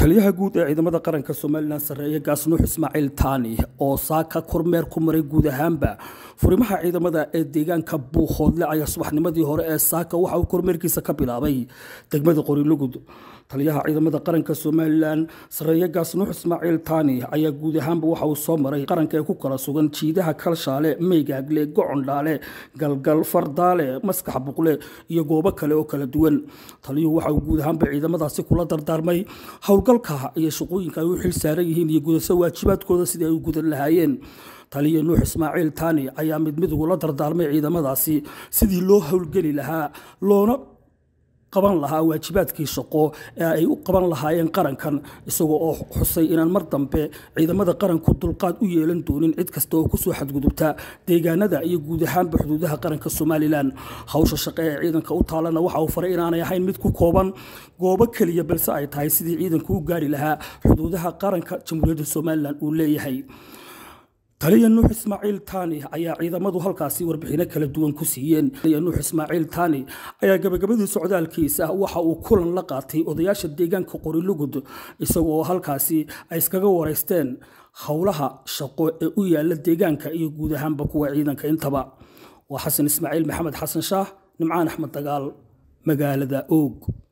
taliyaha guud ee ciidamada qaranka Soomaaliland sareeya Gaasnuux Ismaaciil Taani oo saaka kormeer ku maray guud ahaanba furimaha ciidamada ee deegaanka Buuxoodle ayaa subaxnimadii hore ee saaka waxa uu kormeerkiisa ka bilaabay degmada Qorilugud taliyaha ciidamada qaranka Soomaaliland sareeya Gaasnuux Ismaaciil Taani ayaa guud ahaanba waxa uu soo maray qaranka ee ku kala sugan jiidaha Kalshaale Meygaagle Gocondhaale Galgal Fardaale Maskax Buqle iyo goobo kale oo kala duwan taliyuhu waxa uu guud ahaanba ciidamadaasi kula dardaarmay hawlgalka iyo shaqooyinka ay u xil saaran yihiin iyo gudasho waajibaadkooda sidii ay u gudan lahaayeen taliye Nuux Ismaaciil Taani ayaa mid ugu la dardaarmay ciidamadaasi sidii loo hawlgali lahaa loona qaban lahaa waajibaadkii shaqo ee ay u qaban lahaayeen qarankan isagoo oo xusay inaan mar dambe ciidamada qaranku dulqaad u yeelan doonin cid kasta oo ku soo xadgudubta deegaanada iyo guud ahaanba xuduudaha qaranka Soomaaliland hawsha shaqo ee ciidanka u taalana waxa uu faray inaanay ahayn mid ku kooban goobo kaliya balse ay tahay sidii ciidanku u gaari lahaa xuduudaha qaranka Jamhuuriyadda Soomaaliland uu leeyahay taliye Nuux Ismaaciil Taani ayaa ciidamadu halkaasi warbixino kala duwan ku siiyeen taliye Nuux Ismaaciil Taani ayaa gabagabadii socdaalkiisa waxa uu kulan la qaatay odayaasha deegaanka Qorilugud isagoo halkaasi ay iskaga wareysteen hawlaha shaqo ee u yaala deegaanka iyo guud ahaanba kuwa ciidanka intaba waa Xasan Ismaaciil Maxamed Xasan Shaah Nimcaan Axmed Dagaal magaalada Og